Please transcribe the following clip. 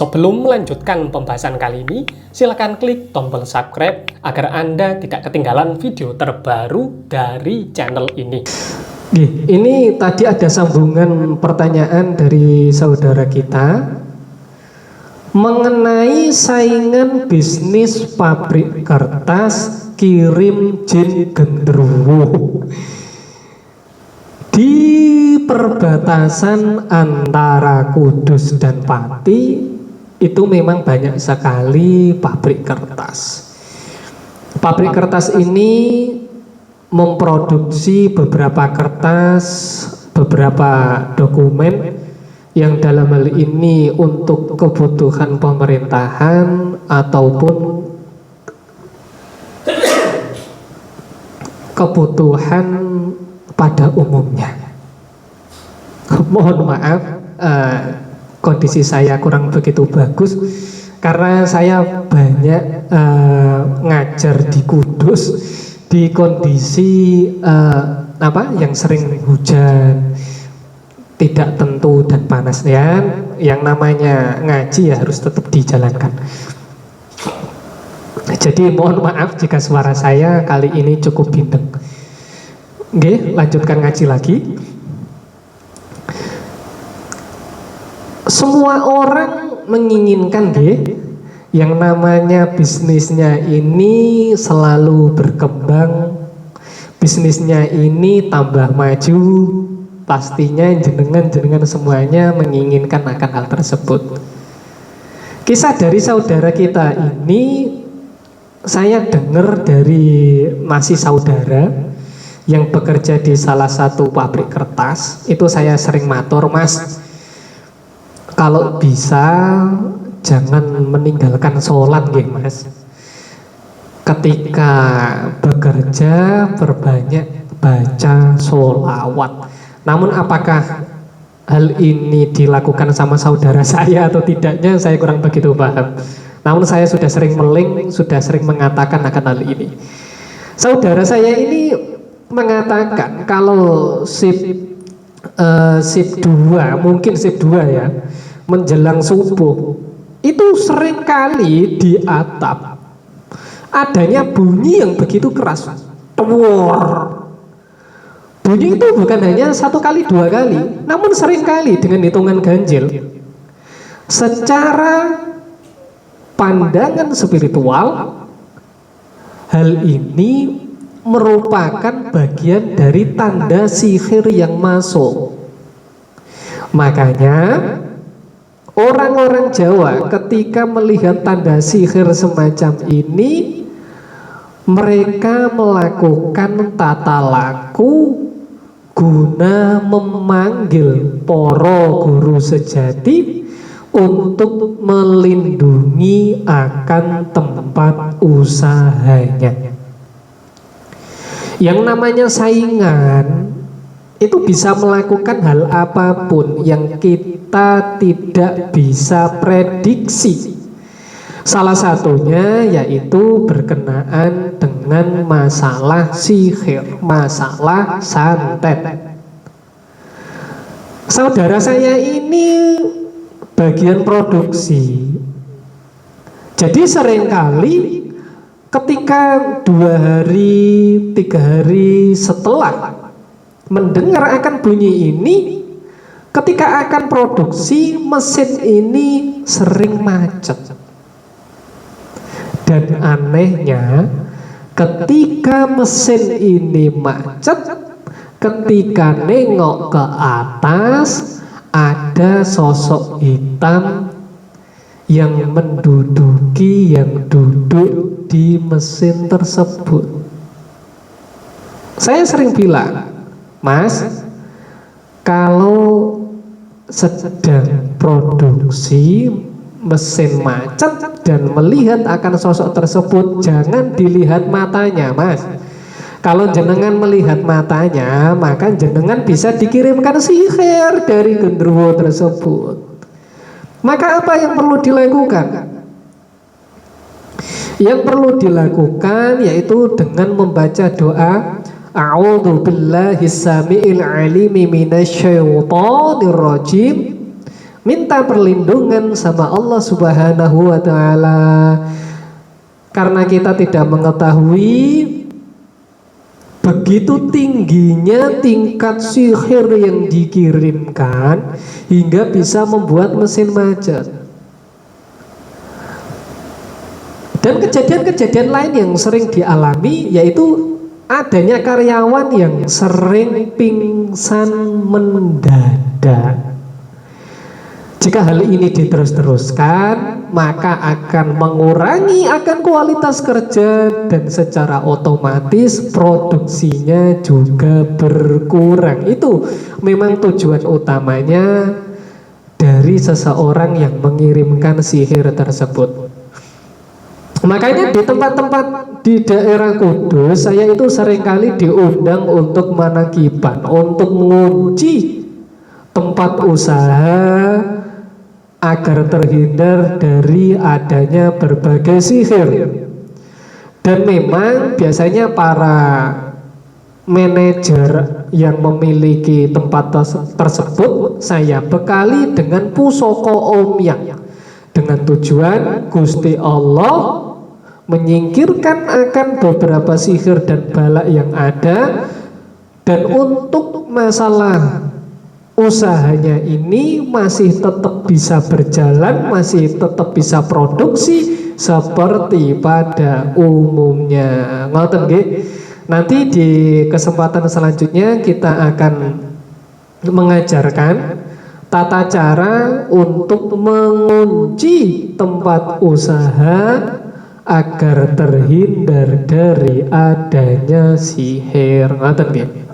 Sebelum melanjutkan pembahasan kali ini, silakan klik tombol subscribe agar Anda tidak ketinggalan video terbaru dari channel ini. Ini tadi ada sambungan pertanyaan dari saudara kita mengenai saingan bisnis pabrik kertas kirim jin genderuwo di perbatasan antara Kudus dan Pati. Itu memang banyak sekali pabrik kertas. Pabrik kertas ini memproduksi beberapa kertas, beberapa dokumen yang dalam hal ini untuk kebutuhan pemerintahan ataupun kebutuhan pada umumnya. Mohon maaf, kondisi saya kurang begitu bagus karena saya banyak ngajar di Kudus di kondisi yang sering hujan, tidak tentu dan panas ya. Yang namanya ngaji ya harus tetap dijalankan. Jadi mohon maaf jika suara saya kali ini cukup bindeng. Oke, lanjutkan ngaji lagi. Semua orang menginginkan yang namanya bisnisnya ini selalu berkembang, bisnisnya ini tambah maju. Pastinya jenengan semuanya menginginkan akan hal tersebut. Kisah dari saudara kita ini saya dengar dari masih saudara yang bekerja di salah satu pabrik kertas. Itu saya sering matur, Mas, kalau bisa jangan meninggalkan sholat Mas. Ketika bekerja berbanyak baca sholawat. Namun apakah hal ini dilakukan sama saudara saya atau tidaknya saya kurang begitu paham. Namun saya sudah sering sudah sering mengatakan akan hal ini. Saudara saya ini mengatakan kalau shift 2, mungkin shift 2 ya, menjelang subuh itu sering kali di atap adanya bunyi yang begitu keras, tuor. Bunyi itu bukan hanya 1 kali 2 kali, namun sering kali dengan hitungan ganjil. Secara pandangan spiritual, hal ini merupakan bagian dari tanda sihir yang masuk. Makanya orang-orang Jawa ketika melihat tanda sihir semacam ini, mereka melakukan tata laku guna memanggil poro guru sejati untuk melindungi akan tempat usahanya. Yang namanya saingan itu bisa melakukan hal apapun yang kita tidak bisa prediksi. Salah satunya yaitu berkenaan dengan masalah sihir, masalah santet. Saudara saya ini bagian produksi. Jadi seringkali ketika 2 hari, 3 hari setelah mendengar akan bunyi ini, ketika akan produksi mesin ini sering macet. Dan anehnya ketika mesin ini macet, ketika nengok ke atas ada sosok hitam yang menduduki, yang duduk di mesin tersebut. Saya sering bilang, Mas, kalau sedang produksi mesin macet dan melihat akan sosok tersebut, jangan dilihat matanya, Mas. Kalau jenengan melihat matanya, maka jenengan bisa dikirimkan sihir dari genderuwo tersebut. Maka apa yang perlu dilakukan? Yang perlu dilakukan yaitu dengan membaca doa A'udzu billahi samiil alimi minasyaitonir rajim minta perlindungan sama Allah Subhanahu wa taala. Karena kita tidak mengetahui begitu tingginya tingkat sihir yang dikirimkan hingga bisa membuat mesin macet. Dan kejadian-kejadian lain yang sering dialami yaitu adanya karyawan yang sering pingsan mendadak. Jika hal ini diterus-teruskan, maka akan mengurangi akan kualitas kerja dan secara otomatis produksinya juga berkurang. Itu memang tujuan utamanya dari seseorang yang mengirimkan sihir tersebut. Makanya di tempat-tempat di daerah Kudus, saya itu seringkali diundang untuk manakiban, untuk mengunci tempat usaha agar terhindar dari adanya berbagai sihir. Dan memang biasanya para manajer yang memiliki tempat tersebut saya bekali dengan pusaka omyak, dengan tujuan Gusti Allah menyingkirkan akan beberapa sihir dan balak yang ada. Dan untuk masalah usahanya ini masih tetap bisa berjalan, masih tetap bisa produksi seperti pada umumnya. Ngoten nggih. Nanti di kesempatan selanjutnya kita akan mengajarkan tata cara untuk mengunci tempat usaha agar terhindar dari adanya sihir. Ngoten nggih.